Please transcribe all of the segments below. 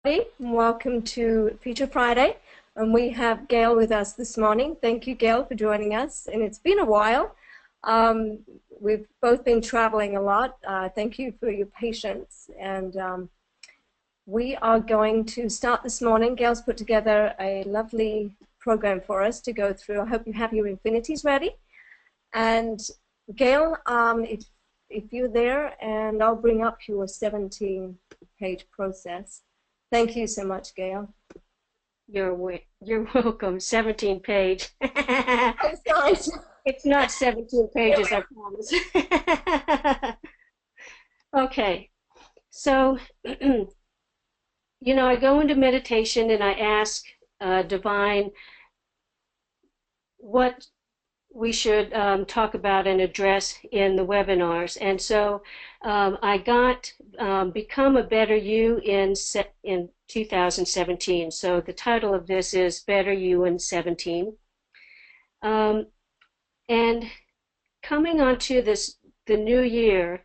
Hey, welcome to Future Friday. And we have Gail with us this morning. Thank you, Gail, for joining us. And it's been a while. We've both been traveling a lot. Thank you for your patience. And we are going to start this morning. Gail's put together a lovely program for us to go through. I hope you have your infinities ready. And Gail, if you're there, and I'll bring up your 17-page process. Thank you so much, Gail. You're welcome. 17 page. I'm sorry. It's not 17 pages, I promise. Okay, so I go into meditation and I ask Divine what we should talk about and address in the webinars. And so I got Become a Better You in 2017. So the title of this is Better You in 17. And coming onto the new year,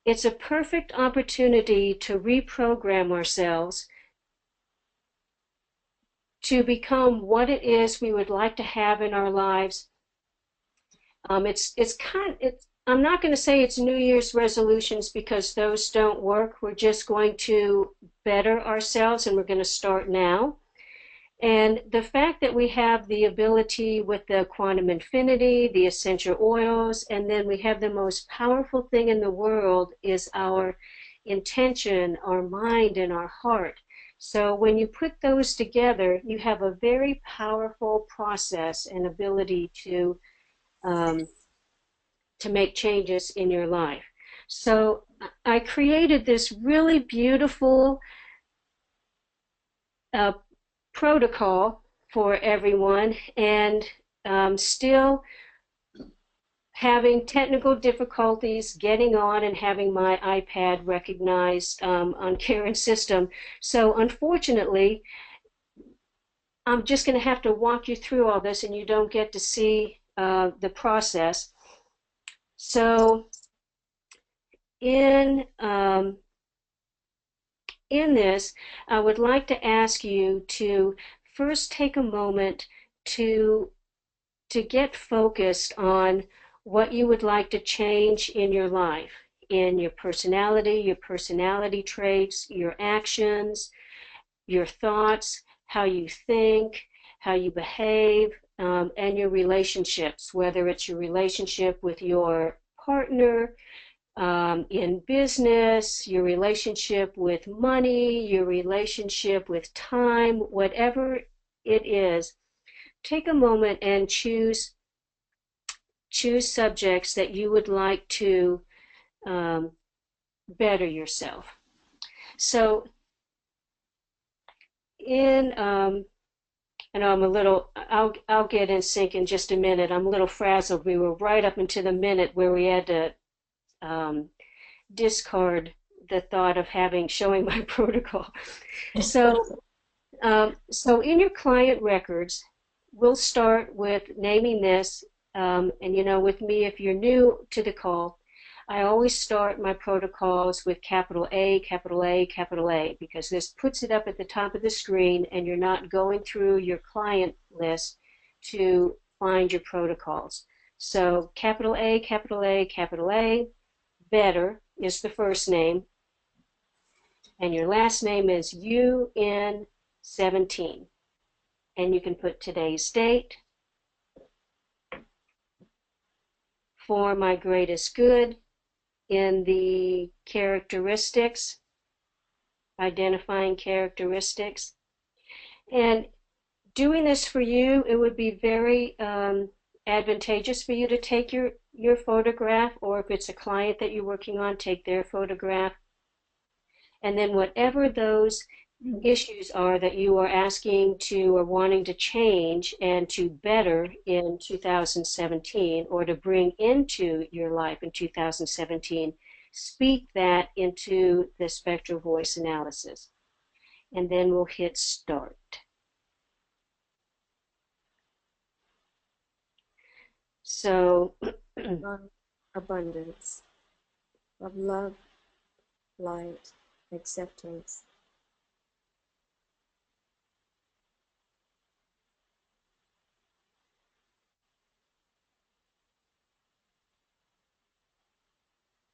it's a perfect opportunity to reprogram ourselves to become what it is we would like to have in our lives. I'm not going to say it's New Year's resolutions because those don't work. We're just going to better ourselves, and we're going to start now. And the fact that we have the ability with the quantum infinity, the essential oils, and then we have the most powerful thing in the world is our intention, our mind, and our heart. So when you put those together, you have a very powerful process and ability to make changes in your life. So I created this really beautiful protocol for everyone, and still having technical difficulties getting on and having my iPad recognized on Karen's system. So unfortunately, I'm just going to have to walk you through all this, and you don't get to see the process. So in this, I would like to ask you to first take a moment to get focused on what you would like to change in your life, in your personality traits, your actions, your thoughts, how you think, how you behave, and your relationships, whether it's your relationship with your partner, in business, your relationship with money, your relationship with time, whatever it is. Take a moment and choose subjects that you would like to better yourself. So I know I'll get in sync in just a minute. I'm a little frazzled. We were right up into the minute where we had to discard the thought of showing my protocol. So, so in your client records, we'll start with naming this. And with me, if you're new to the call, I always start my protocols with capital A, capital A, capital A, because this puts it up at the top of the screen and you're not going through your client list to find your protocols. So capital A, capital A, capital A, Better is the first name, and your last name is UN17. And you can put today's date, for my greatest good, in the characteristics, identifying characteristics. And doing this for you, it would be very advantageous for you to take your photograph, or if it's a client that you're working on, take their photograph. And then whatever those issues are that you are asking to or wanting to change and to better in 2017, or to bring into your life in 2017, speak that into the spectral voice analysis. And then we'll hit start. So Abundance of love, light, acceptance,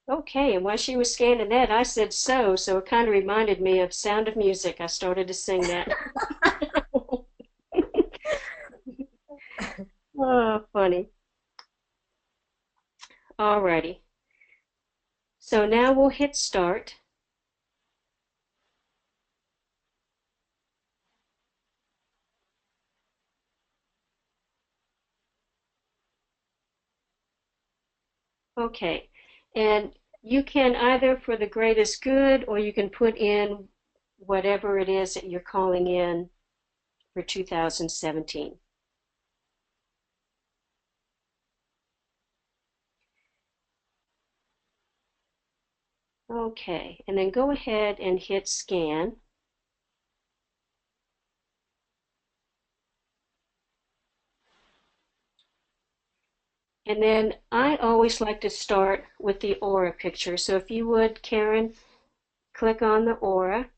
Okay, and while she was scanning that, I said so it kind of reminded me of Sound of Music. I started to sing that. Oh, funny. Alrighty. So now we'll hit start. Okay, and you can either for the greatest good or you can put in whatever it is that you're calling in for 2017. Okay, and then go ahead and hit scan. And then I always like to start with the aura picture. So if you would, Karen, click on the aura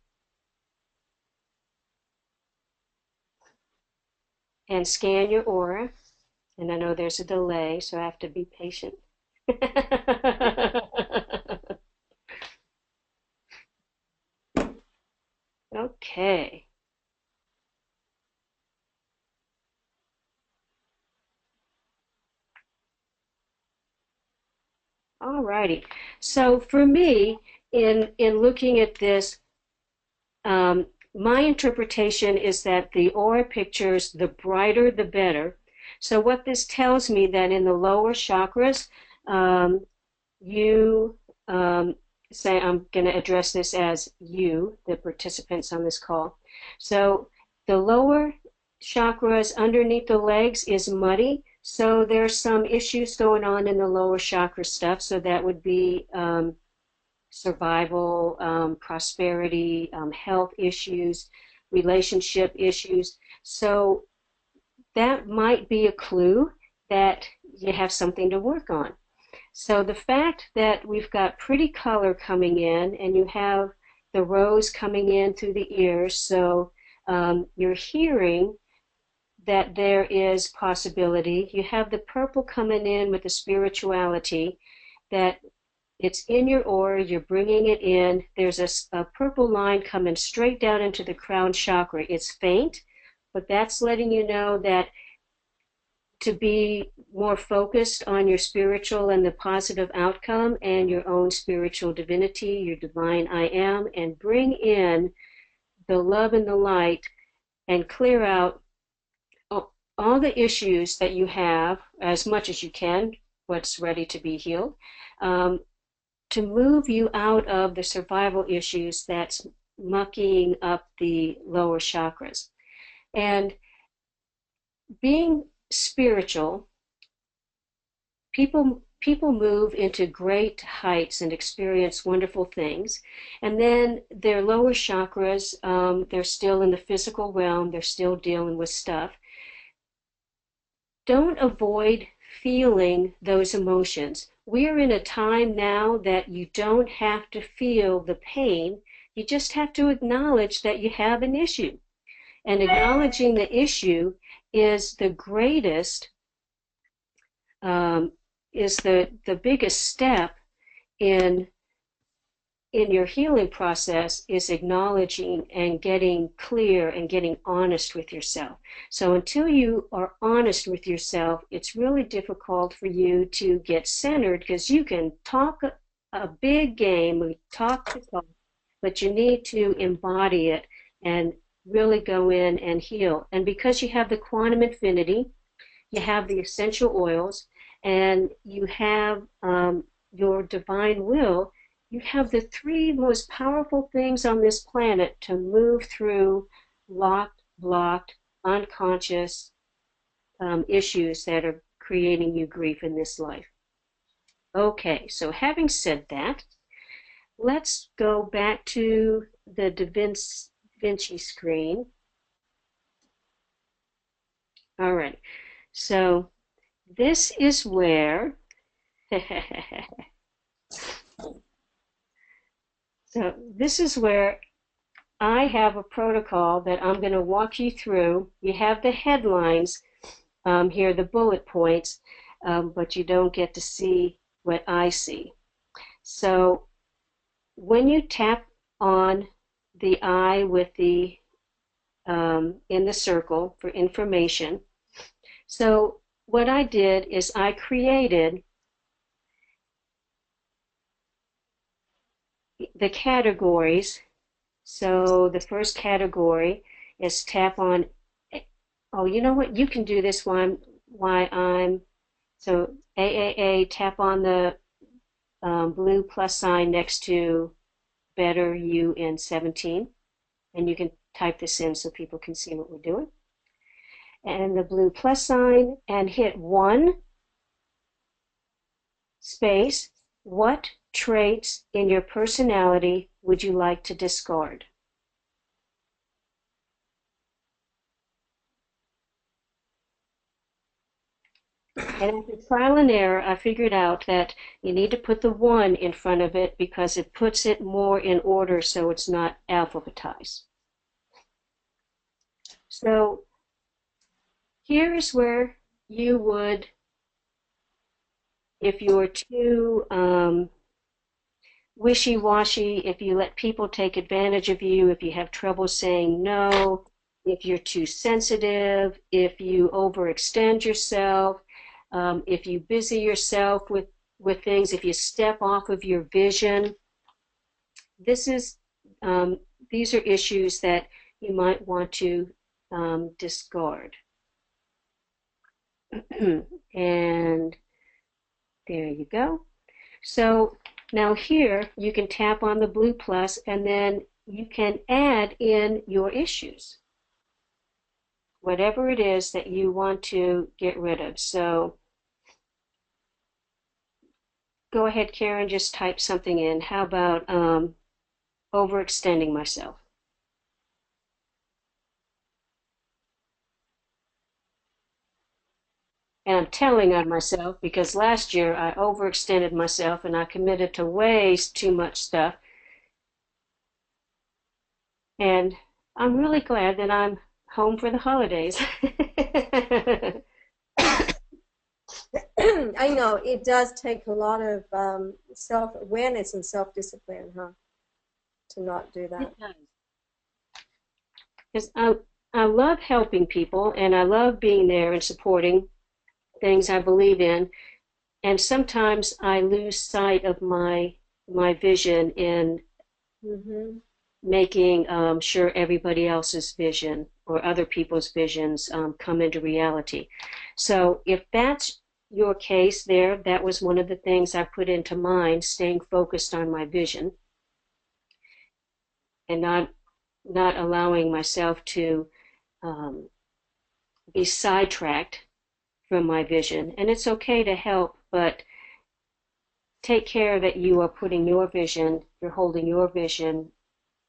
and scan your aura. And I know there's a delay, so I have to be patient. Okay. All righty. So for me, in looking at this, my interpretation is that the aura pictures, the brighter, the better. So what this tells me that in the lower chakras, you say, I'm going to address this as you, the participants on this call. So the lower chakras underneath the legs is muddy. So there's some issues going on in the lower chakra stuff. So that would be survival, prosperity, health issues, relationship issues. So that might be a clue that you have something to work on. So the fact that we've got pretty color coming in and you have the rose coming in through the ears, so you're hearing that there is possibility. You have the purple coming in with the spirituality, that it's in your aura, you're bringing it in. There's a purple line coming straight down into the crown chakra. It's faint, but that's letting you know that to be more focused on your spiritual and the positive outcome and your own spiritual divinity, your divine I am, and bring in the love and the light and clear out all the issues that you have as much as you can, what's ready to be healed, to move you out of the survival issues that's mucking up the lower chakras. And being spiritual, people move into great heights and experience wonderful things, and then their lower chakras, they're still in the physical realm, they're still dealing with stuff. Don't avoid feeling those emotions. We're in a time now that you don't have to feel the pain, you just have to acknowledge that you have an issue. And acknowledging the issue is the greatest is the biggest step in your healing process, is acknowledging and getting clear and getting honest with yourself. So until you are honest with yourself, it's really difficult for you to get centered, because you can talk a big game, we talk the talk, but you need to embody it and really go in and heal. And because you have the quantum infinity, you have the essential oils, and you have your divine will, you have the three most powerful things on this planet to move through locked, blocked, unconscious issues that are creating you grief in this life. Okay, so having said that, let's go back to the Da Vinci screen. All right, so this is where so this is where I have a protocol that I'm going to walk you through. You have the headlines here, the bullet points, but you don't get to see what I see. So when you tap on the eye with the in the circle for information, so what I did is I created the categories. So the first category is tap on, oh, you know what? You can do this so AAA, tap on the blue plus sign next to Better You in 17. And you can type this in so people can see what we're doing. And the blue plus sign, and hit 1 space. What traits in your personality would you like to discard? And after trial and error, I figured out that you need to put the 1 in front of it because it puts it more in order so it's not alphabetized. So here is where you would, if you're too wishy-washy, if you let people take advantage of you, if you have trouble saying no, if you're too sensitive, if you overextend yourself, if you busy yourself with things, if you step off of your vision, these are issues that you might want to discard. And there you go. So now here you can tap on the blue plus and then you can add in your issues, whatever it is that you want to get rid of. So go ahead, Karen, just type something in. How about overextending myself? And I'm telling on myself because last year I overextended myself and I committed to way too much stuff. And I'm really glad that I'm home for the holidays. I know it does take a lot of self-awareness and self-discipline, huh, to not do that. It does. Because I love helping people and I love being there and supporting things I believe in. And sometimes I lose sight of my vision in making sure everybody else's vision or other people's visions come into reality. So if that's your case there, that was one of the things I put into mind, staying focused on my vision and not allowing myself to be sidetracked from my vision. And it's okay to help, but take care that you are putting your vision, you're holding your vision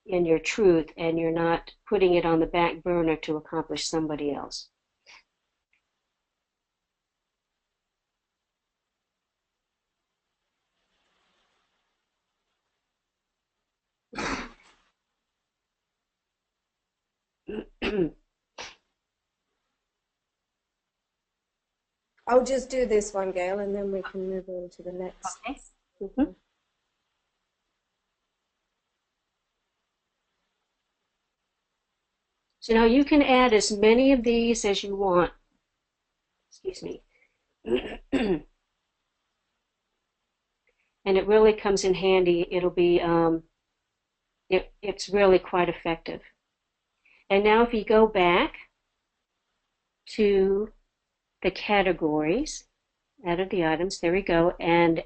in your truth, and you're not putting it on the back burner to accomplish somebody else. I'll just do this one, Gail, and then we can move on to the next. Okay. Mm-hmm. So now you can add as many of these as you want. Excuse me. And it really comes in handy. It'll be, it's really quite effective. And now if you go back to the categories, out of the items, there we go, and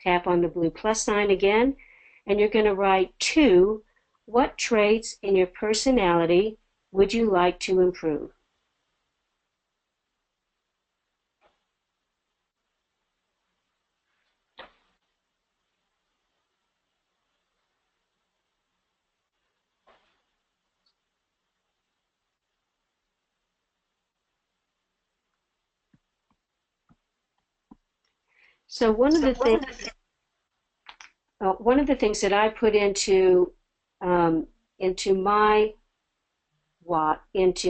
tap on the blue plus sign again, and you're going to write 2, what traits in your personality would you like to improve? So one of the things that I put into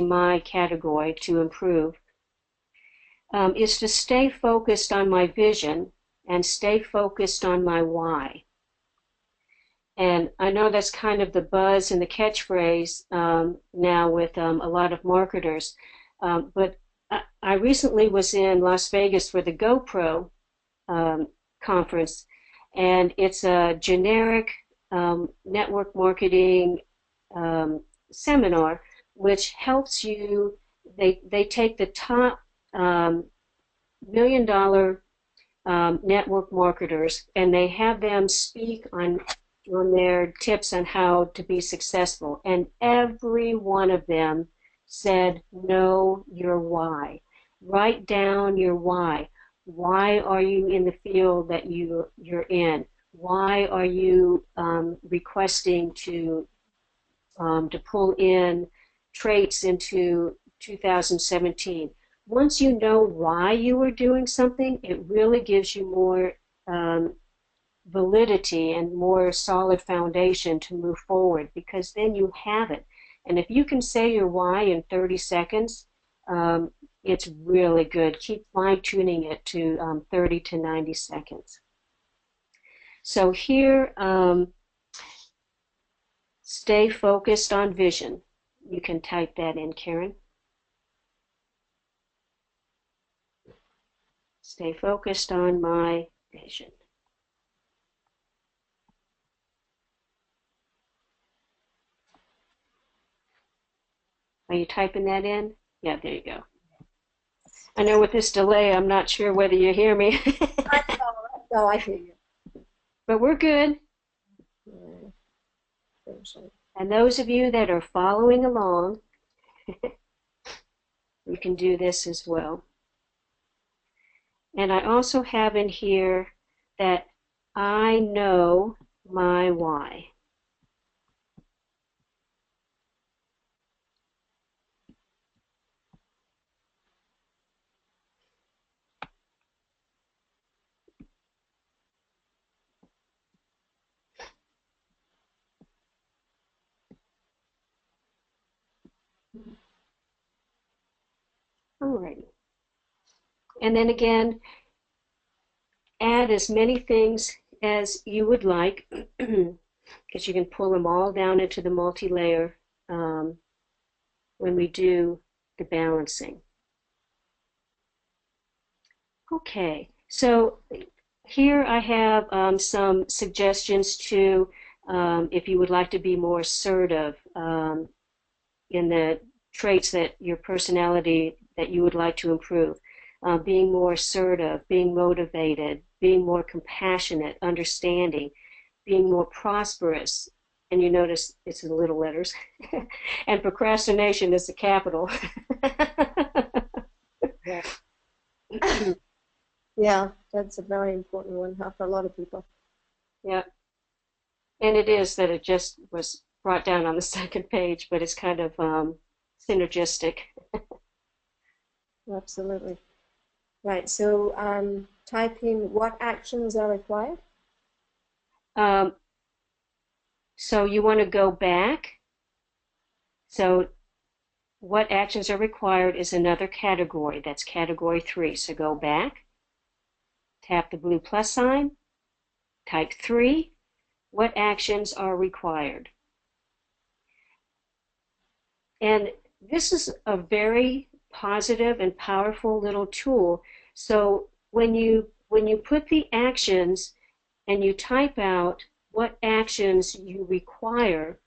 my category to improve is to stay focused on my vision and stay focused on my why. And I know that's kind of the buzz and the catchphrase now with a lot of marketers. But I recently was in Las Vegas for the GoPro conference, and it's a generic network marketing seminar, which helps you. They take the top $1 million network marketers, and they have them speak on their tips on how to be successful. And every one of them said, know your why. Write down your why. Why are you in the field that you're in? Why are you requesting to pull in traits into 2017? Once you know why you are doing something, it really gives you more validity and more solid foundation to move forward, because then you have it. And if you can say your why in 30 seconds, it's really good. Keep fine-tuning it to 30 to 90 seconds. So here, stay focused on vision. You can type that in, Karen. Stay focused on my vision. Are you typing that in? Yeah, there you go. I know with this delay, I'm not sure whether you hear me. No, I hear you. But we're good. And those of you that are following along, you can do this as well. And I also have in here that I know my why. Alrighty. And then again, add as many things as you would like, because you can pull them all down into the multi-layer when we do the balancing. Okay, so here I have some suggestions to, if you would like to be more assertive in the traits that your personality that you would like to improve. Being more assertive, being motivated, being more compassionate, understanding, being more prosperous. And you notice it's in little letters. And procrastination is the capital. Yeah. Yeah, that's a very important one for a lot of people. Yeah. And it is that it just was brought down on the second page, but it's kind of synergistic. Absolutely. Right, so type in what actions are required. So you want to go back. So what actions are required is another category. That's category 3. So go back, tap the blue plus sign, type 3. What actions are required? And this is a very positive and powerful little tool. So when you put the actions and you type out what actions you require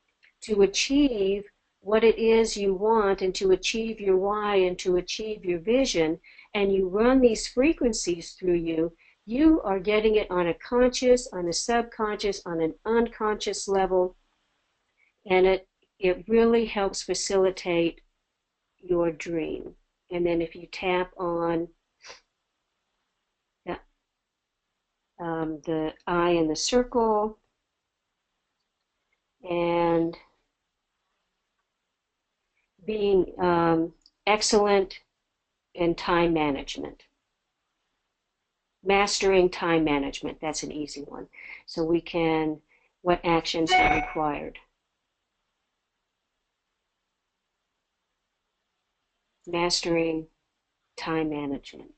to achieve what it is you want and to achieve your why and to achieve your vision, and you run these frequencies through you, you are getting it on a conscious, on a subconscious, on an unconscious level, and it really helps facilitate your dream. And then if you tap on the eye in the circle and being excellent in time management. Mastering time management, that's an easy one. So we can, what actions are required? Mastering time management.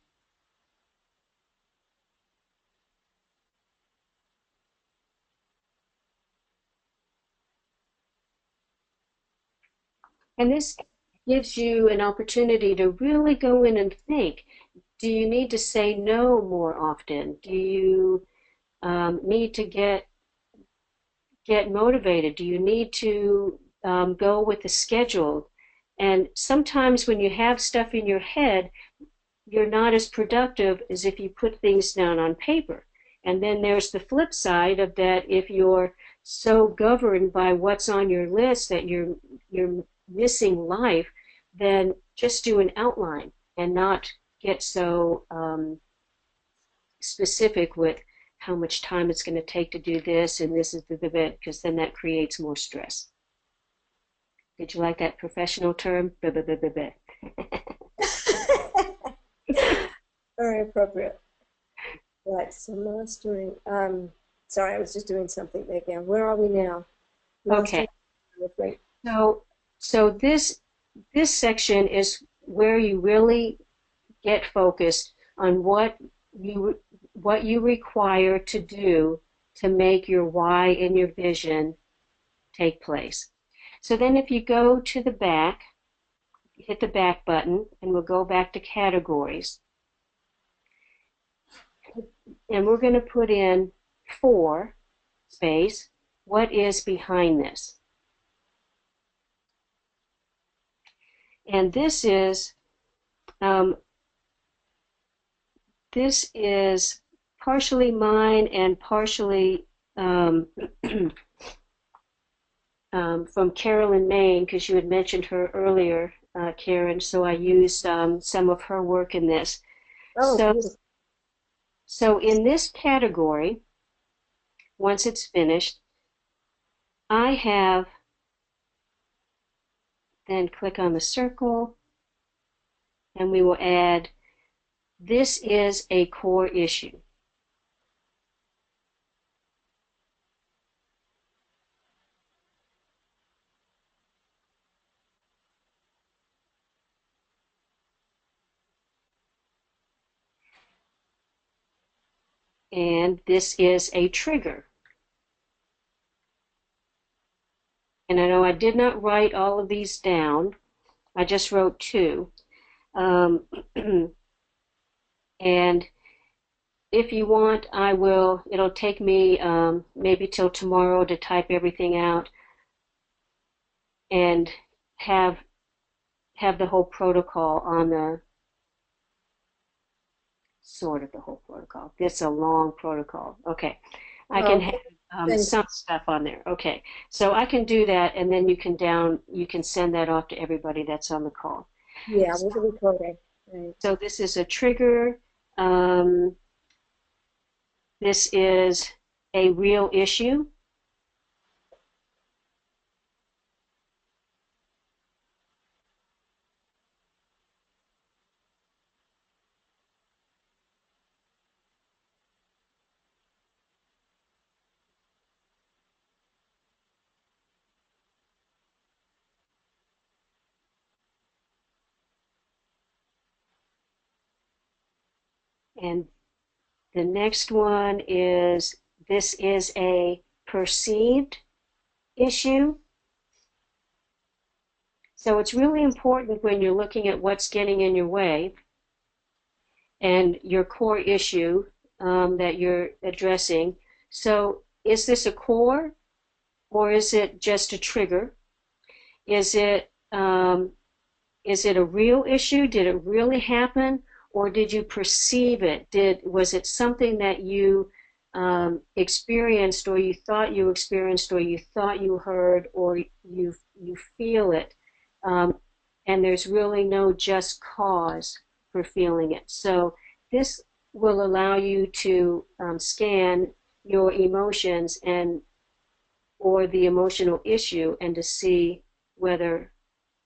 And this gives you an opportunity to really go in and think. Do you need to say no more often? Do you need to get motivated? Do you need to go with the schedule? And sometimes when you have stuff in your head, you're not as productive as if you put things down on paper. And then there's the flip side of that. If you're so governed by what's on your list that you're missing life, then just do an outline and not get so specific with how much time it's going to take to do this and this is the bit, because then that creates more stress. Did you like that professional term? Very appropriate. Right, so mastering. Sorry, I was just doing something there again. Where are we now? Okay. Mastering. So this section is where you really get focused on what you require to do to make your why and your vision take place. So then if you go to the back, hit the back button, and we'll go back to categories. And we're going to put in for space, what is behind this? And this is partially mine and partially from Carolyn Main, because you had mentioned her earlier, Karen, so I used some of her work in this. Oh, so in this category, once it's finished, I have then click on the circle, and we will add, this is a core issue. And this is a trigger. And I know I did not write all of these down. I just wrote 2. And if you want, it'll take me maybe till tomorrow to type everything out and have the whole protocol on the, sort of the whole protocol. It's a long protocol. Okay. I can have some stuff on there. Okay. So I can do that, and then you can send that off to everybody that's on the call. Yeah, we'll be recording. Right. So this is a trigger. This is a real issue. And the next one is, this is a perceived issue. So it's really important when you're looking at what's getting in your way and your core issue that you're addressing. So is this a core, or is it just a trigger? Is it a real issue? Did it really happen? Or did you perceive it? Was it something that you experienced, or you thought you experienced, or you thought you heard, or you feel it? And there's really no just cause for feeling it. So this will allow you to scan your emotions or the emotional issue, and to see whether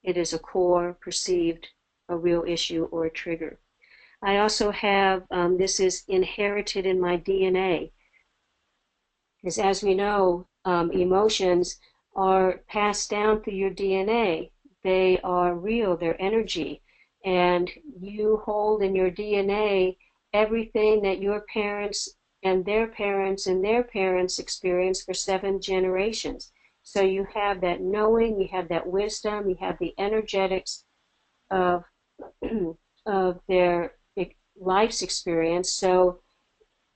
it is a core, perceived, a real issue, or a trigger. I also have, this is inherited in my DNA. Because as we know, emotions are passed down through your DNA. They are real, they're energy. And you hold in your DNA everything that your parents and their parents and their parents experienced for 7 generations. So you have that knowing, you have that wisdom, you have the energetics of, of their life's experience. So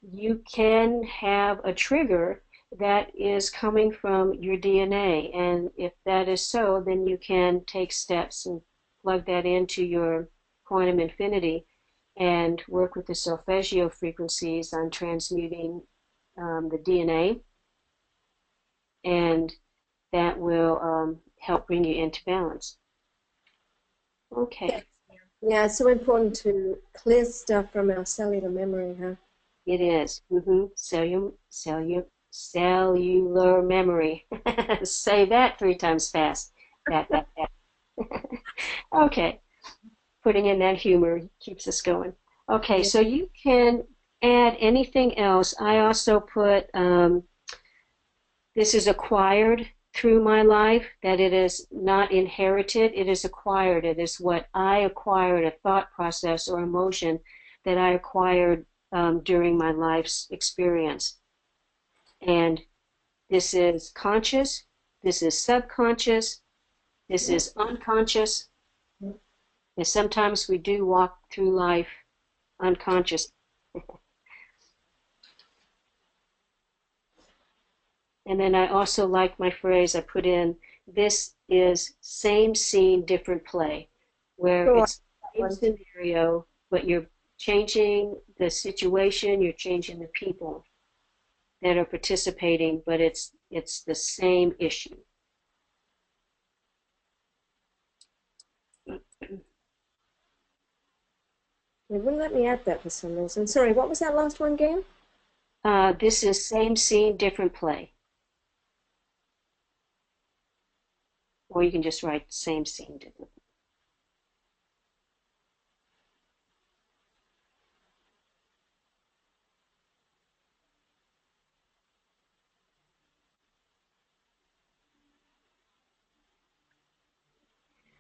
you can have a trigger that is coming from your DNA. And if that is so, then you can take steps and plug that into your quantum infinity and work with the solfeggio frequencies on transmuting the DNA. And that will help bring you into balance. Okay. Yeah, it's so important to clear stuff from our cellular memory, huh? It is. Cellular memory. Say that 3 times fast. That. Okay. Putting in that humor keeps us going. Okay, Yeah. so you can add anything else. I also put, this is acquired through my life, that it is not inherited, it is acquired. It is what I acquired, a thought process or emotion that I acquired during my life's experience. And this is conscious, this is subconscious, this is unconscious. And sometimes we do walk through life unconscious. And then I also like my phrase I put in, this is same scene, different play, where Sure. it's the same scenario, but you're changing the situation, you're changing the people that are participating, but it's the same issue. It wouldn't let me add that for some reason. Sorry, what was that last one, Gail? This is same scene, different play. Or you can just write same scene, different.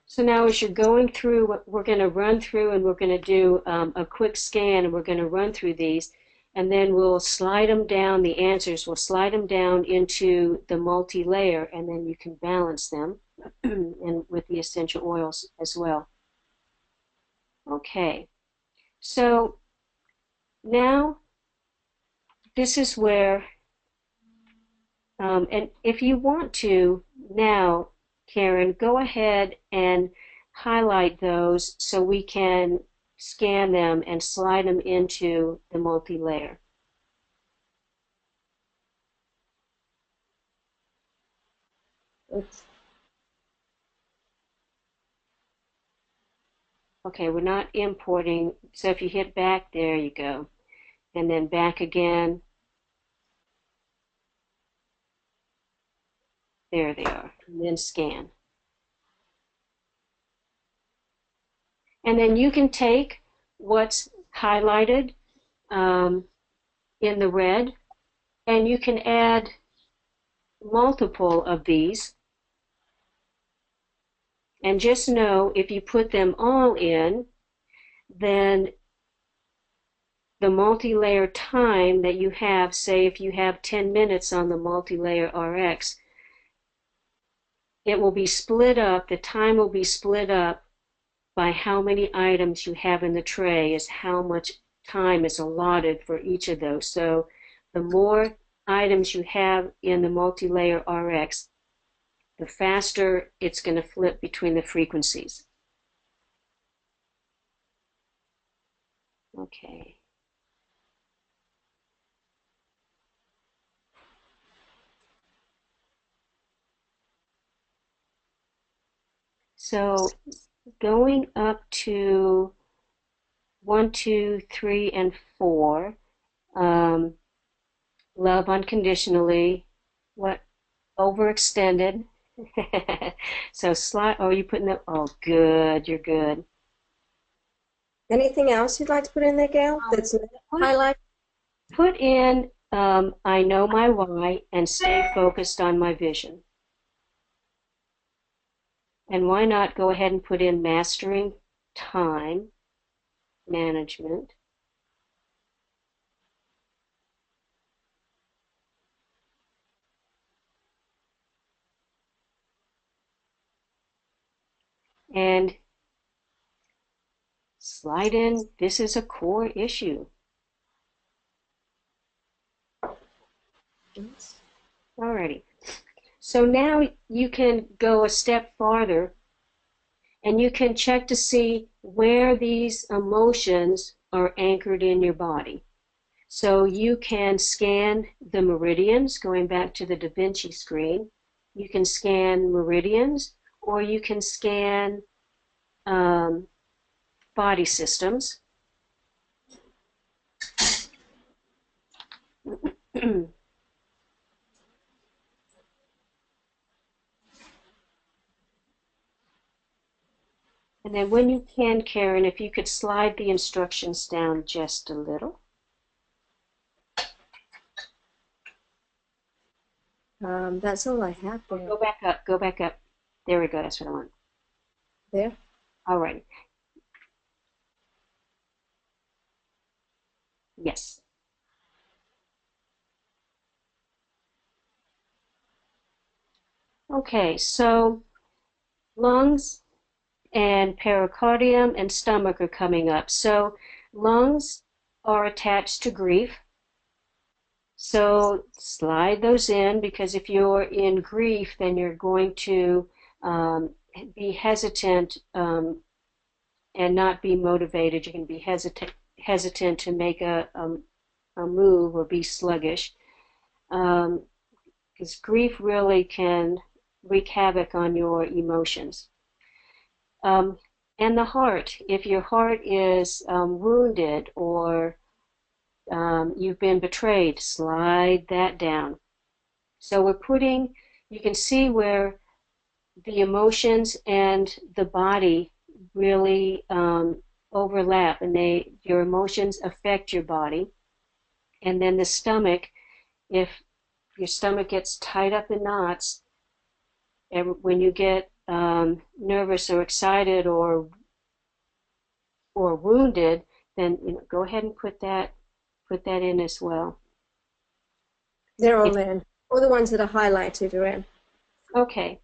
So now as you're going through, we're going to run through and we're going to do a quick scan and we're going to run through these and then we'll slide them down, the answers, we'll slide them down into the multi-layer and then you can balance them and with the essential oils as well. Okay, so now this is where, and if you want to now, Karen, go ahead and highlight those so we can scan them and slide them into the multi-layer. Oops. Okay, we're not importing, so if you hit back, there you go. And then back again. There they are. And then scan. And then you can take what's highlighted in the red, and you can add multiple of these. And just know if you put them all in, then the multi-layer time that you have, say if you have 10 minutes on the multi-layer RX, it will be split up, the time will be split up by how many items you have in the tray is how much time is allotted for each of those. So the more items you have in the multi-layer RX, the faster it's going to flip between the frequencies. Okay. So going up to 1, 2, 3, and 4, love unconditionally, what overextended. So slide, oh, you putting that, oh, good, you're good. Anything else you'd like to put in there, Gail? That's highlight. Put in, I know my why and stay focused on my vision. And why not go ahead and put in mastering time management. and slide in. This is a core issue. Alrighty. So now you can go a step farther and you can check to see where these emotions are anchored in your body. So you can scan the meridians, going back to the Da Vinci screen. You can scan meridians, or you can scan body systems. And then when you can, Karen, if you could slide the instructions down just a little. That's all I have there. Go back up, go back up. There we go, that's what I want. There? All right. Yes. Okay, so lungs and pericardium and stomach are coming up. So lungs are attached to grief. So slide those in, because if you're in grief, then you're going to be hesitant and not be motivated. You can be hesitant to make a move or be sluggish, because grief really can wreak havoc on your emotions. And the heart, if your heart is wounded or you've been betrayed, slide that down. So we're putting, you can see where the emotions and the body really overlap, and your emotions affect your body. And then the stomach, if your stomach gets tied up in knots, when you get nervous or excited or wounded, then go ahead and put that in as well. They're all in. All the ones that are highlighted are in. Okay.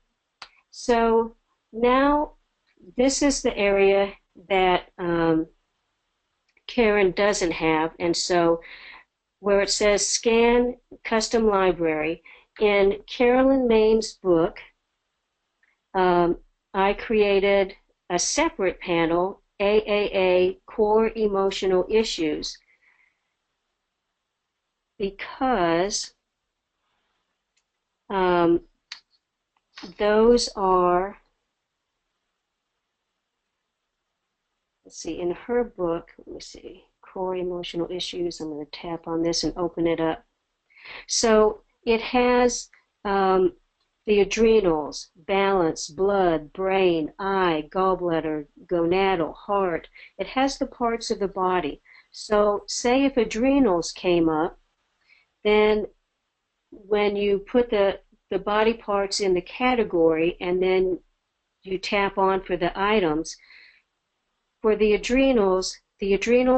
So now this is the area that Karen doesn't have, and so where it says Scan Custom Library, in Carolyn Main's book, I created a separate panel, AAA Core Emotional Issues, because those are, let's see, in her book, let me see, Core Emotional Issues. I'm going to tap on this and open it up. So it has the adrenals, balance, blood, brain, eye, gallbladder, gonadal, heart. It has the parts of the body. So say if adrenals came up, then when you put the body parts in the category and then you tap on for the items, for the adrenals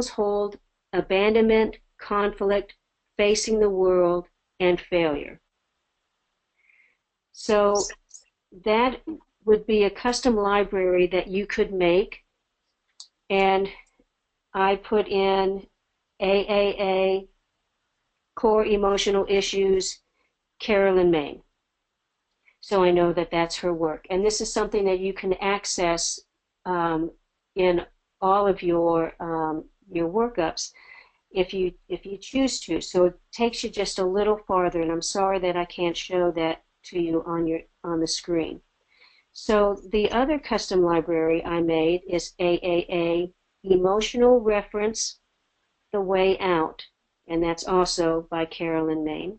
hold abandonment, conflict, facing the world, and failure. So that would be a custom library that you could make, and I put in AAA Core Emotional Issues, Carolyn Main. So I know that that's her work. And this is something that you can access in all of your workups if you choose to. So it takes you just a little farther, and I'm sorry that I can't show that to you on the screen. So the other custom library I made is AAA Emotional Reference, The Way Out, and that's also by Carolyn Main.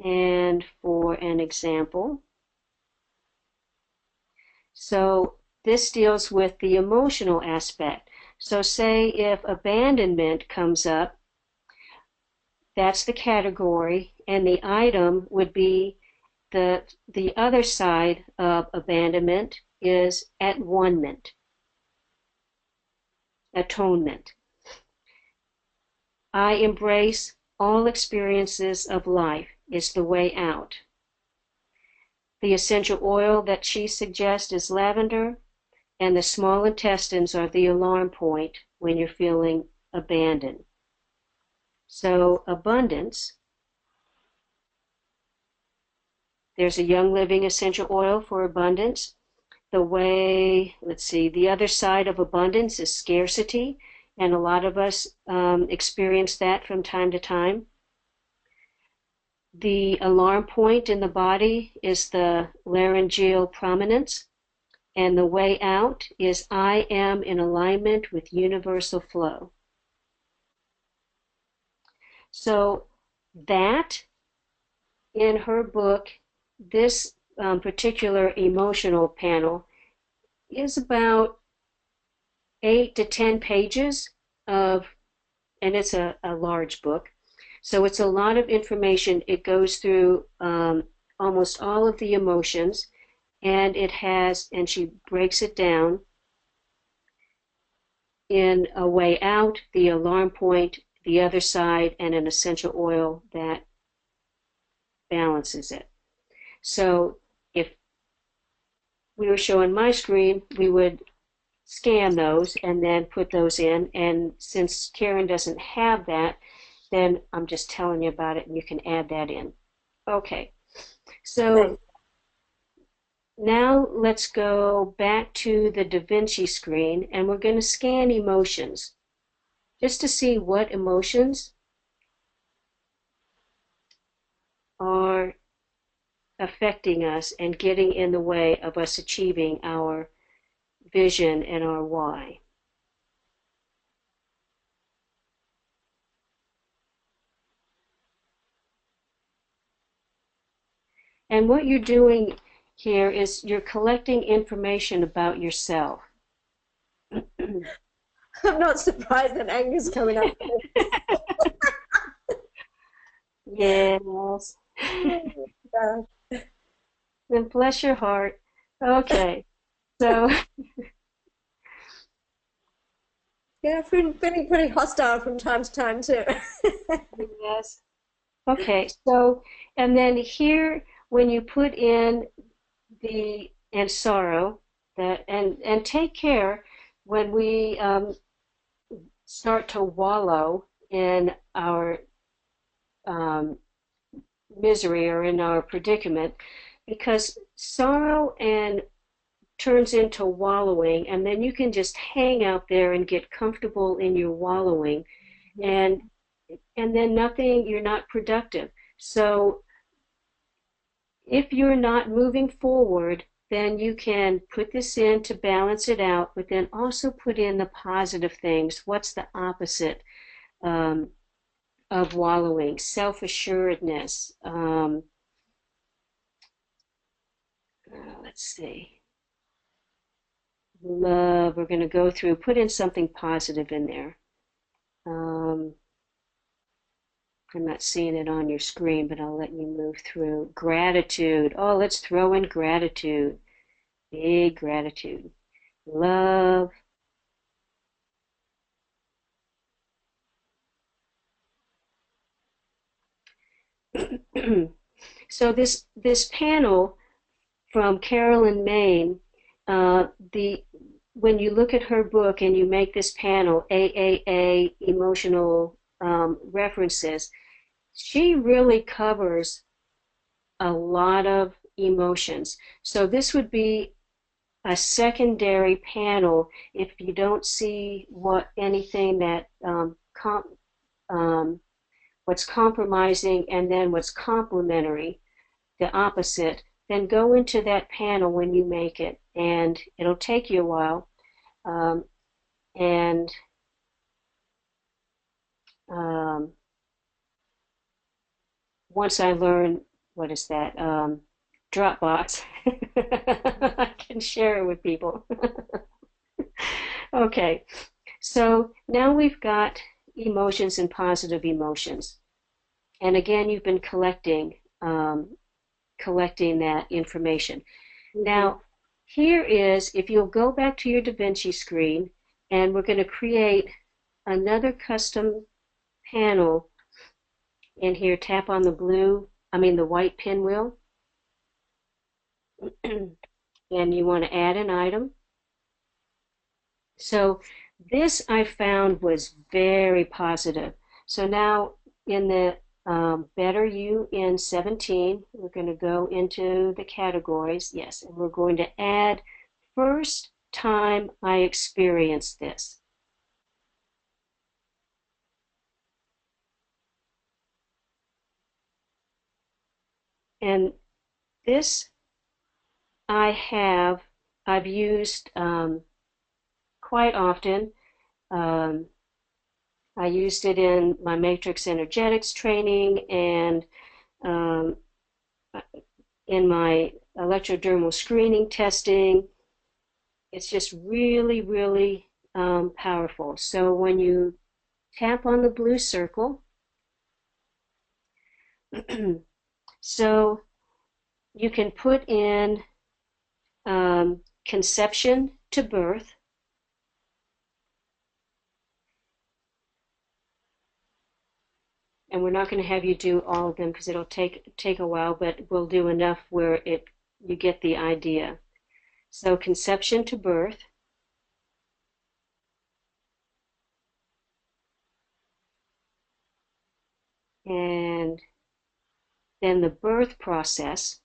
And for an example, so this deals with the emotional aspect. So say if abandonment comes up, that's the category, and the item would be the other side of abandonment is at-one-ment, atonement. I embrace all experiences of life is the way out. The essential oil that she suggests is lavender, and the small intestines are the alarm point when you're feeling abandoned. So abundance, there's a Young Living essential oil for abundance. The other side of abundance is scarcity, and a lot of us experience that from time to time. The alarm point in the body is the laryngeal prominence, and the way out is I am in alignment with universal flow. So that, in her book, this particular emotional panel is about 8 to 10 pages of, and it's a large book, so it's a lot of information. It goes through almost all of the emotions, and she breaks it down in a way out, the alarm point, the other side, and an essential oil that balances it. So if we were showing my screen, we would scan those and then put those in. And since Karen doesn't have that, then I'm just telling you about it and you can add that in. Okay, so now let's go back to the Da Vinci screen, and we're going to scan emotions just to see what emotions are affecting us and getting in the way of us achieving our vision and our why. And what you're doing here is you're collecting information about yourself. I'm not surprised that anger's coming up. Yes. Then bless your heart. Okay. So yeah, feeling pretty hostile from time to time too. yes. Okay. So, and then here, when you put in and sorrow, and take care when we start to wallow in our misery or in our predicament, because sorrow and turns into wallowing, and then you can just hang out there and get comfortable in your wallowing, and then you're not productive. So if you're not moving forward, then you can put this in to balance it out, but then also put in the positive things. What's the opposite of wallowing? Self-assuredness. Let's see. Love. We're going to go through, put in something positive in there. I'm not seeing it on your screen, but I'll let you move through. Gratitude. Oh, let's throw in gratitude. Big gratitude. Love. So this panel from Carolyn Main, when you look at her book and you make this panel, AAA, emotional references, she really covers a lot of emotions. So this would be a secondary panel if you don't see anything that what's compromising and then what's complementary, the opposite, then go into that panel when you make it, and it'll take you a while. And once I learn, what is that, Dropbox, I can share it with people. Okay, so now we've got emotions and positive emotions. And again, you've been collecting that information. Now, here is, if you'll go back to your Da Vinci screen, and we're going to create another custom panel in here. Tap on the white pinwheel. and you want to add an item. So this I found was very positive. So now in the Better You in 17, we're going to go into the categories. Yes, and we're going to add first time I experienced this. And this I've used quite often. Um, I used it in my matrix energetics training and um, in my electrodermal screening testing. It's just really, really powerful. So when you tap on the blue circle, so you can put in conception to birth. And we're not going to have you do all of them because it'll take a while, but we'll do enough where you get the idea. So conception to birth, and then the birth process.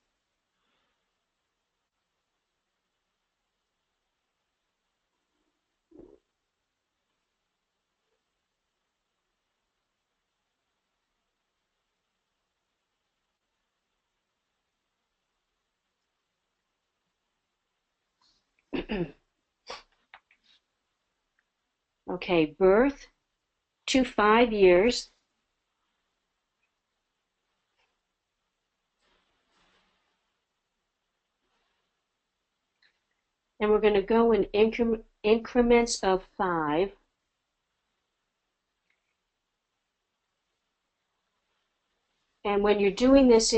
Okay, birth to 5 years. And we're going to go in increments of 5. And when you're doing this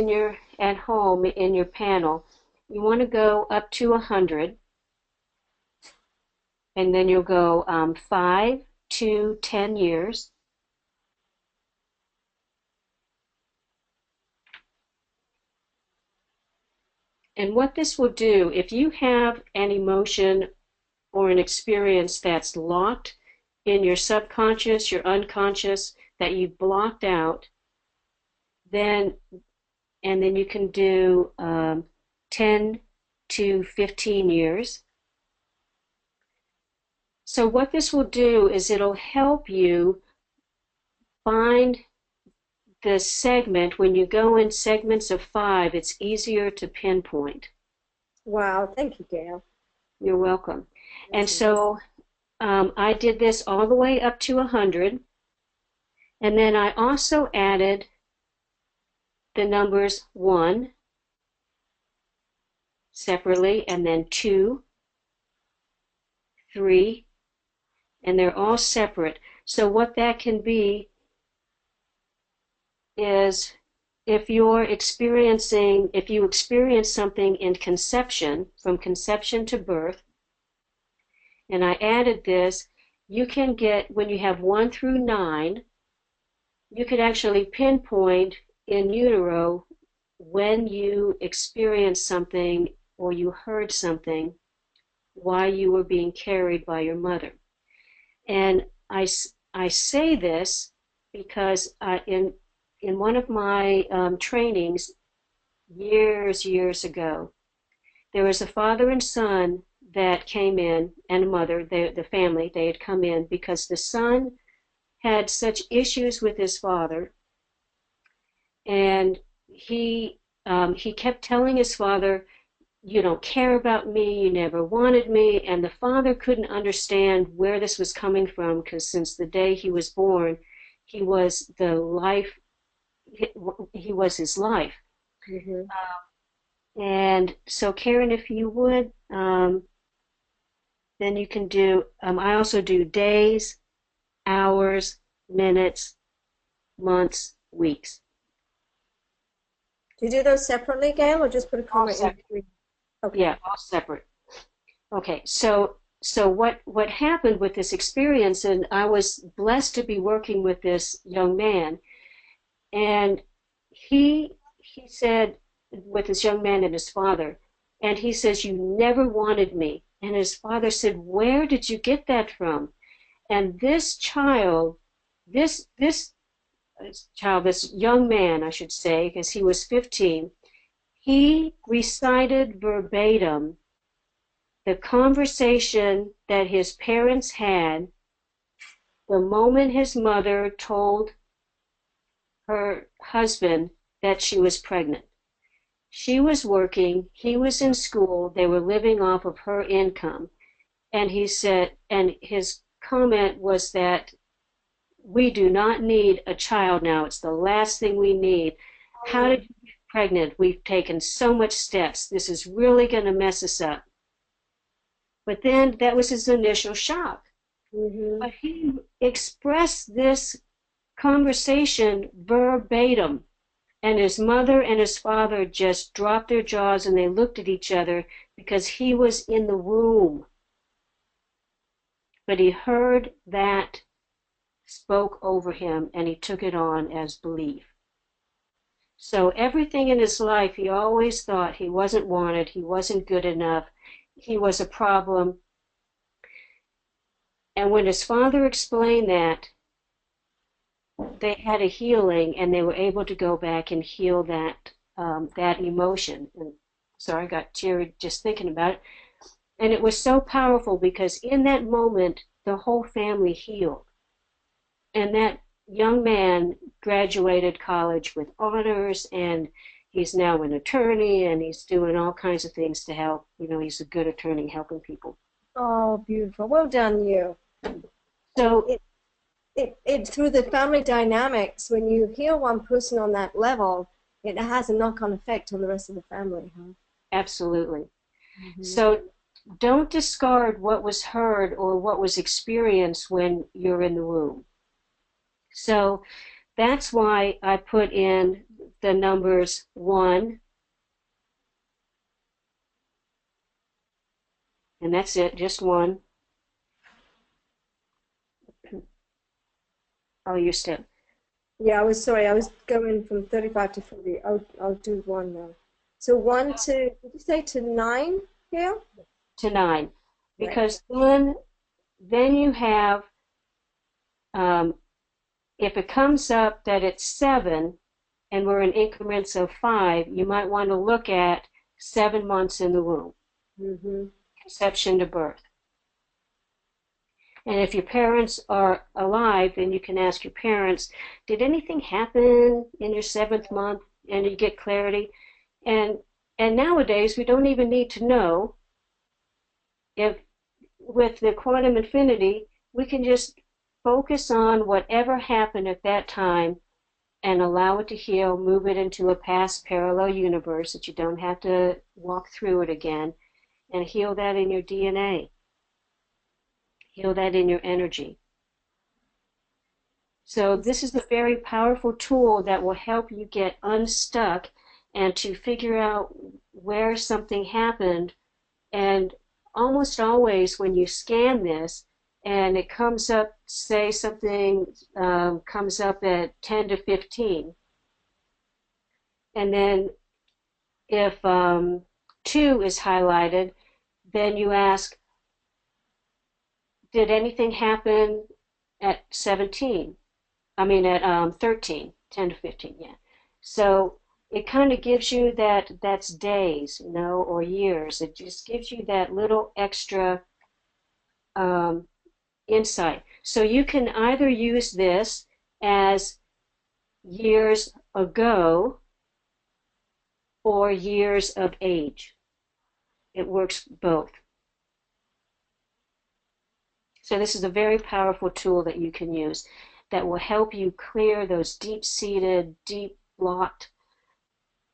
at home in your panel, you want to go up to 100. And then you'll go 5 to 10 years. And what this will do, if you have an emotion or an experience that's locked in your subconscious, your unconscious, that you've blocked out, then you can do 10 to 15 years. So what this will do is it'll help you find the segment. When you go in segments of 5, it's easier to pinpoint. Wow, thank you, Gayle. You're welcome. And so I did this all the way up to 100. And then I also added the numbers 1 separately, and then 2, 3, and they're all separate. So what that can be is if you experience something in conception, from conception to birth, and I added this, you can get, when you have 1 through 9, you could actually pinpoint in utero when you experienced something or you heard something while you were being carried by your mother. And I say this because in one of my trainings years ago, there was a father and son that came in, and a mother, the family, they had come in because the son had such issues with his father, and he kept telling his father, "You don't care about me, you never wanted me," and the father couldn't understand where this was coming from, because since the day he was born, he was his life. Mm-hmm. And so Karen, if you would, then you can do, I also do days, hours, minutes, months, weeks. Do you do those separately, Gayle, or just put a comma in between? Okay. Yeah, all separate. Okay, so what happened with this experience, and I was blessed to be working with this young man, and he said, with this young man and his father, And he says, "You never wanted me." And his father said, "Where did you get that from?" And this child, this child, this young man, I should say, because he was 15, he recited verbatim the conversation that his parents had the moment his mother told her husband that she was pregnant. She was working, he was in school, they were living off of her income. And he said, and his comment was that we do not need a child now. It's the last thing we need. How did you get pregnant? We've taken so much steps. This is really going to mess us up. But then that was his initial shock. Mm-hmm. But he expressed this conversation verbatim. And his mother and his father just dropped their jaws and they looked at each other because he was in the womb. But he heard that spoke over him and he took it on as belief. So everything in his life, he always thought he wasn't wanted, he wasn't good enough, he was a problem. And when his father explained that, they had a healing and they were able to go back and heal that that emotion. And sorry, I got teary just thinking about it. And it was so powerful because in that moment, the whole family healed. And that young man graduated college with honors, and he's now an attorney, and he's doing all kinds of things to help. You know, he's a good attorney helping people. Oh, beautiful. Well done, you. So It through the family dynamics, when you heal one person on that level, it has a knock-on effect on the rest of the family, huh? absolutely. Mm-hmm. So don't discard what was heard or what was experienced when you're in the womb. So that's why I put in the numbers 1, and that's it, just 1. Oh, you're still Yeah, I was sorry. I was going from 35 to 40. I'll do one now. So one to, did you say to 9, Gail? to 9, Right. because then you have um, if it comes up that it's 7 and we're in increments of 5, you might want to look at 7 months in the womb, Mm-hmm. conception to birth. And if your parents are alive, then you can ask your parents, did anything happen in your 7th month? And you get clarity. And nowadays, we don't even need to know. If with the quantum infinity, we can just focus on whatever happened at that time and allow it to heal, move it into a past parallel universe that you don't have to walk through it again, and heal that in your DNA. Heal that in your energy. So this is a very powerful tool that will help you get unstuck and to figure out where something happened. And almost always when you scan this and it comes up, say something comes up at 10 to 15, and then if 2 is highlighted, then you ask, did anything happen at 17? I mean at 13, 10 to 15, yeah. So it kind of gives you that's days, you know, or years. It just gives you that little extra um, insight. So you can either use this as years ago or years of age. It works both. So this is a very powerful tool that you can use that will help you clear those deep-seated, deep blocked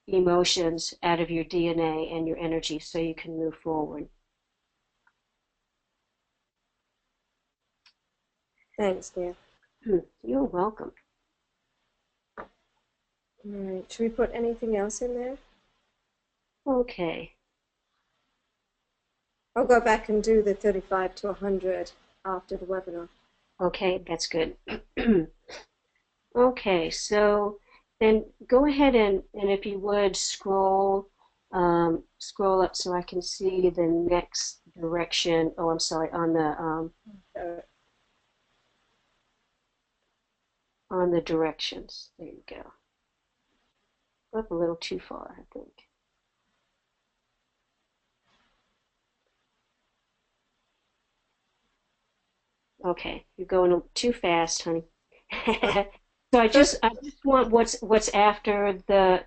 emotions out of your DNA and your energy so you can move forward. Thanks, Gail. You're welcome. All right. Should we put anything else in there? Okay. I'll go back and do the 35 to 100 after the webinar. Okay, that's good. Okay, so then go ahead and if you would scroll scroll up so I can see the next direction. Oh, I'm sorry, on the directions. There you go. Up a little too far, I think. Okay, you're going too fast, honey. So I just want what's after the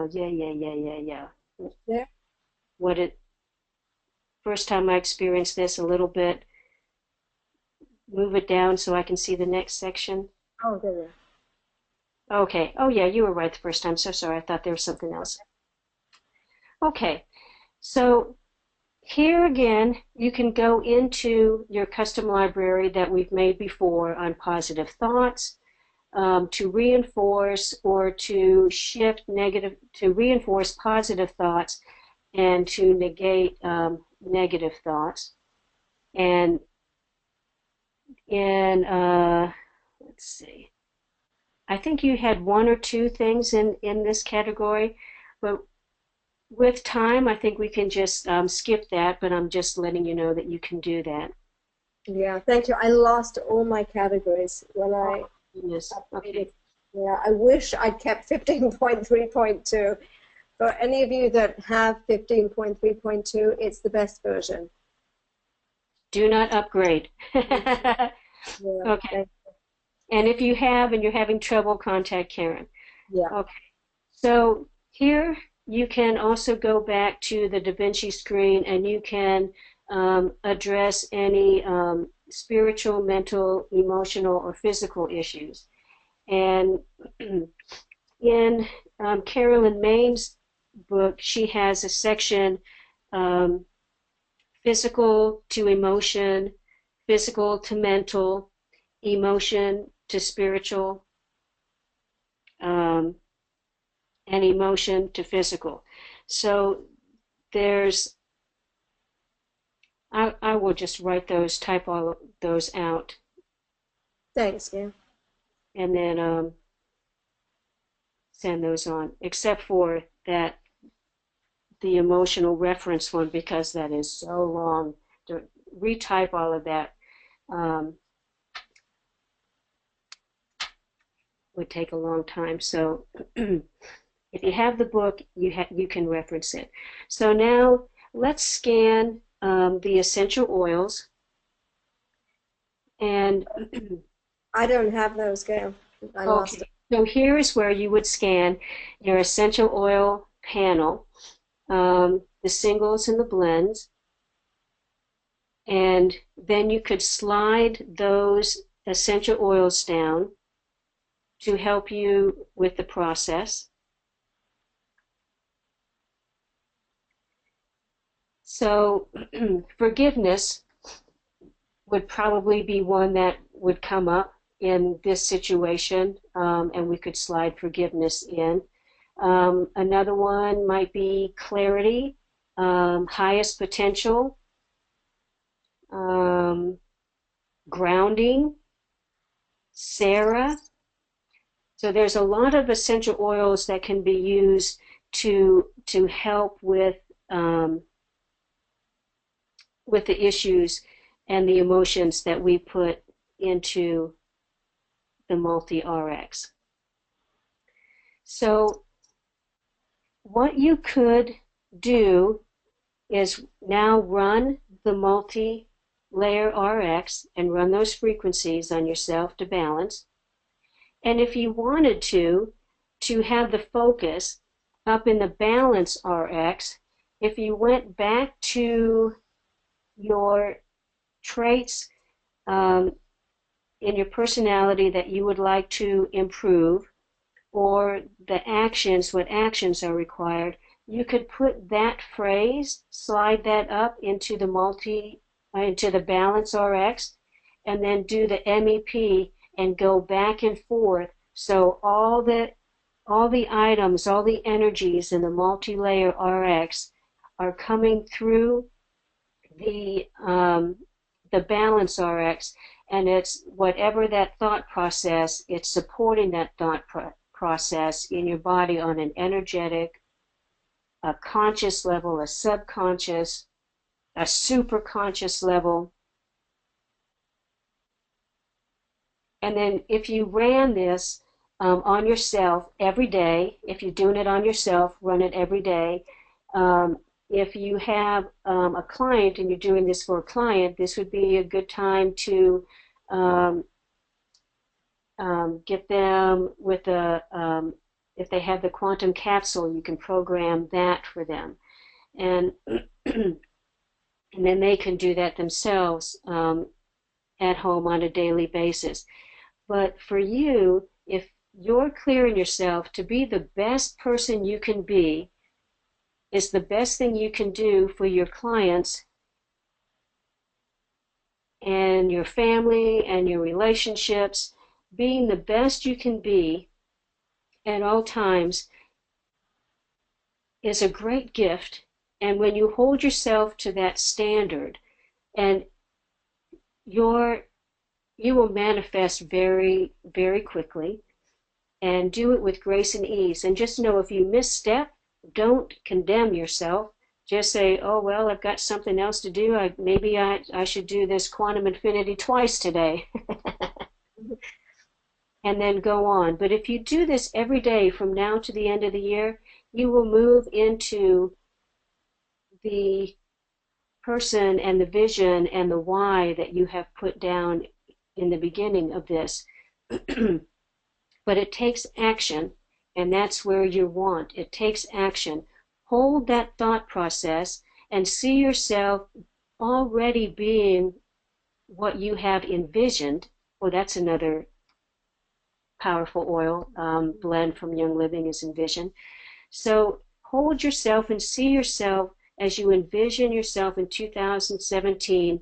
yeah. Yeah. What it first time I experienced this a little bit, move it down so I can see the next section. Oh, there. Okay. Oh yeah, you were right the first time. So sorry. I thought there was something else. Okay. So here again, you can go into your custom library that we've made before on positive thoughts, to reinforce or to shift negative, to reinforce positive thoughts and to negate negative thoughts. And in, let's see, I think you had one or two things in this category, but with time, I think we can just skip that, but I'm just letting you know that you can do that. Yeah, thank you. I lost all my categories when I Yes. updated. Okay. Yeah, I wish I'd kept 15.3.2. For any of you that have 15.3.2, it's the best version. Do not upgrade. Yeah, Okay. And if you have and you're having trouble, contact Karen. yeah. Okay. So here you can also go back to the Da Vinci screen and you can address any spiritual, mental, emotional, or physical issues. And in Carolyn Main's book, she has a section, um, physical to emotion, physical to mental, emotion to spiritual, um, and emotion to physical. So there's, I will just write those, type all those out, Thanks, yeah. and then send those on, except for that, the emotional reference one, because that is so long. To retype all of that would take a long time. So if you have the book, you can reference it. So now let's scan the essential oils. And I don't have those, Gail. I lost okay, so here is where you would scan your essential oil panel, the singles and the blends, and then you could slide those essential oils down to help you with the process. So forgiveness would probably be one that would come up in this situation, and we could slide forgiveness in. Another one might be clarity, highest potential, grounding, Sarah. So there's a lot of essential oils that can be used to help with the issues and the emotions that we put into the multi-RX. So what you could do is now run the multi-layer RX and run those frequencies on yourself to balance. And if you wanted to have the focus up in the balance RX, if you went back to your traits in your personality that you would like to improve, or the actions, what actions are required, you could put that phrase, slide that up into the balance RX, and then do the MEP and go back and forth. So all the items, all the energies in the multi-layer RX are coming through the balance RX, and it's whatever that thought process, it's supporting that thought process in your body on an energetic, a conscious level, a subconscious, a super conscious level. And then if you ran this on yourself every day, if you're doing it on yourself, run it every day. If you have a client and you're doing this for a client, this would be a good time to get them with if they have the quantum capsule, you can program that for them. And, and then they can do that themselves at home on a daily basis. But for you, if you're clearing yourself to be the best person you can be, is the best thing you can do for your clients and your family and your relationships. Being the best you can be at all times is a great gift. And when you hold yourself to that standard, and you will manifest very, very quickly, and do it with grace and ease. And just know if you misstep, don't condemn yourself. Just say, oh, well, I've got something else to do. Maybe I should do this quantum infinity twice today. And then go on. But if you do this every day from now to the end of the year, you will move into the person and the vision and the why that you have put down in the beginning of this. But it takes action, and that's where you want. It takes action. Hold that thought process and see yourself already being what you have envisioned. Well, that's another powerful oil blend from Young Living is Envision. So hold yourself and see yourself as you envision yourself in 2017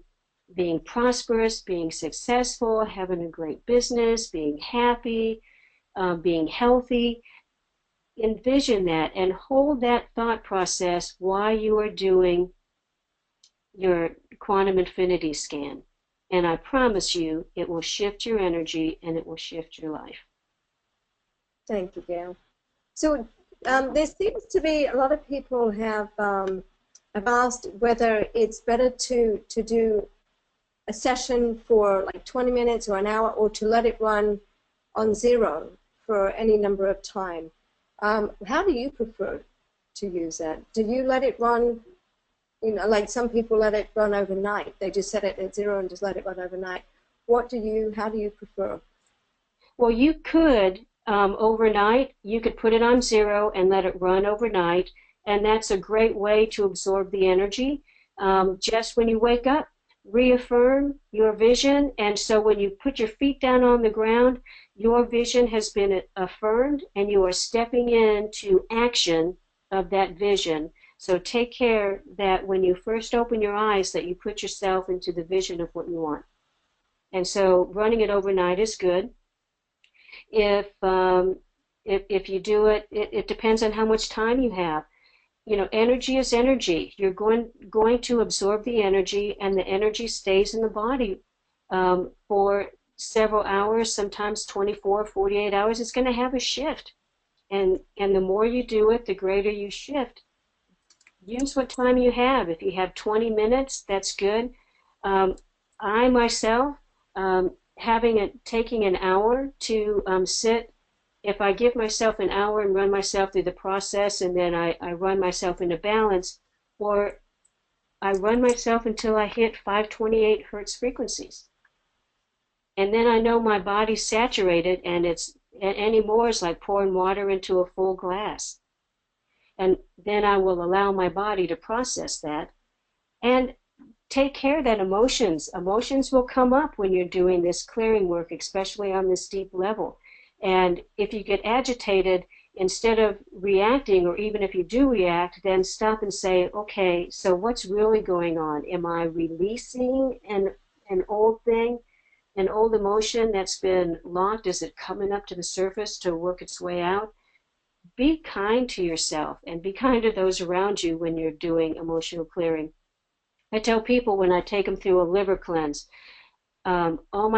being prosperous, being successful, having a great business, being happy, being healthy. Envision that and hold that thought process while you are doing your quantum infinity scan. And I promise you, it will shift your energy and it will shift your life. Thank you, Gayle. So there seems to be a lot of people have asked whether it's better to do a session for like 20 minutes or an hour, or to let it run on zero for any number of time. How do you prefer to use that? Do you let it run, you know, like some people let it run overnight. They just set it at zero and just let it run overnight. How do you prefer? Well, you could overnight, you could put it on zero and let it run overnight. And that's a great way to absorb the energy. Just when you wake up, reaffirm your vision. And so when you put your feet down on the ground, your vision has been affirmed and you are stepping into action of that vision. So take care that when you first open your eyes, that you put yourself into the vision of what you want. And so running it overnight is good. If you do it, it depends on how much time you have. You know, energy is energy. You're going to absorb the energy, and the energy stays in the body for several hours, sometimes 24, 48 hours. It's going to have a shift. And the more you do it, the greater you shift. Use what time you have. If you have 20 minutes, that's good. I myself, taking an hour to sit. If I give myself an hour and run myself through the process, and then I run myself into balance, or I run myself until I hit 528 hertz frequencies. And then I know my body's saturated, and any more is like pouring water into a full glass. And then I will allow my body to process that. And take care that emotions will come up when you're doing this clearing work, especially on this deep level. And if you get agitated, instead of reacting, or even if you do react, then stop and say, okay, so what's really going on? Am I releasing an old thing, an old emotion that's been locked? Is it coming up to the surface to work its way out? Be kind to yourself and be kind to those around you when you're doing emotional clearing. I tell people when I take them through a liver cleanse, I tell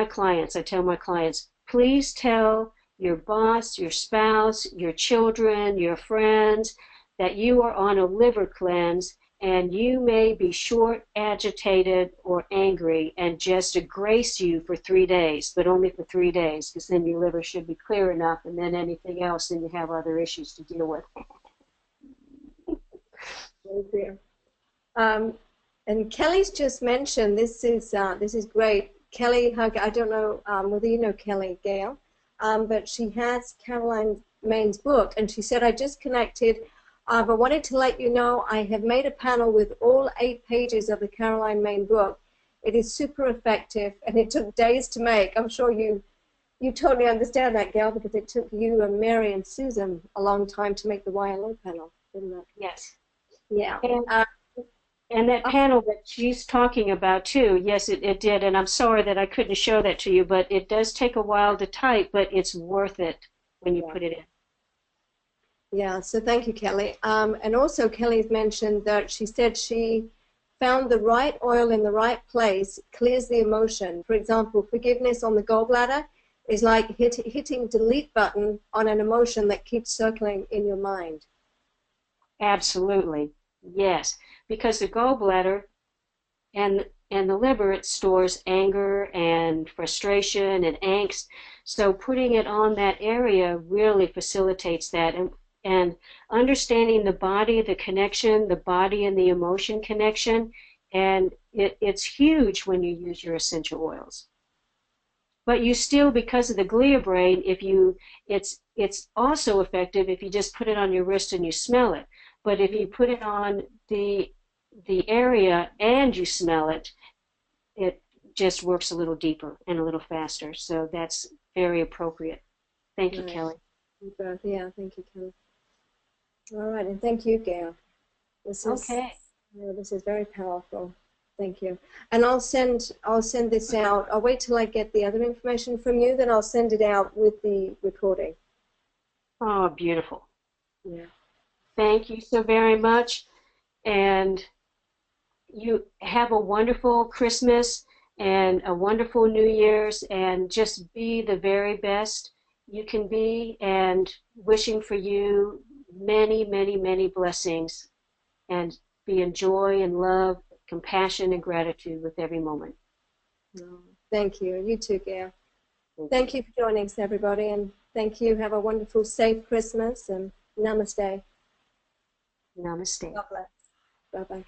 my clients, please tell your boss, your spouse, your children, your friends, that you are on a liver cleanse and you may be short, agitated, or angry and just grace you for 3 days, but only for 3 days, because then your liver should be clear enough, and then anything else, then you have other issues to deal with. Oh dear. Um, and Kelly's just mentioned this is great. Kelly, I don't know whether you know Kelly Gayle, but she has Caroline Main's book, and she said, I just connected. But wanted to let you know I have made a panel with all 8 pages of the Caroline Main book. It is super effective, and it took days to make. I'm sure you totally understand that, Gail, because it took you and Mary and Susan a long time to make the YLO panel, didn't it? Yes. Yeah. And that panel that she's talking about too, yes, it did. And I'm sorry that I couldn't show that to you, but it does take a while to type, but it's worth it when you put it in. Yeah, so thank you, Kelly. And also Kelly's mentioned that she said she found the right oil in the right place clears the emotion. For example, forgiveness on the gallbladder is like hitting delete button on an emotion that keeps circling in your mind. Absolutely. Yes. Because the gallbladder and the liver, it stores anger and frustration and angst. So putting it on that area really facilitates that. And understanding the body, the connection, the body and the emotion connection, and it's huge when you use your essential oils. But you still, because of the glia brain, it's also effective if you just put it on your wrist and you smell it. But if you put it on the area and you smell it, it just works a little deeper and a little faster. So that's very appropriate. Thank you, Right. Kelly. Yeah, thank you, Kelly. All right, and thank you, Gail. This is very powerful. Thank you. And I'll send this out. I'll wait till I get the other information from you, then I'll send it out with the recording. Oh, beautiful. Yeah. Thank you so very much. And you have a wonderful Christmas and a wonderful New Year's, and just be the very best you can be, and wishing for you many, many, many blessings, and be in joy and love, compassion and gratitude with every moment. Oh, thank you. You too, Gail. Thank you for joining us, everybody, and thank you. Have a wonderful, safe Christmas, and namaste. Namaste. God bless. Bye-bye.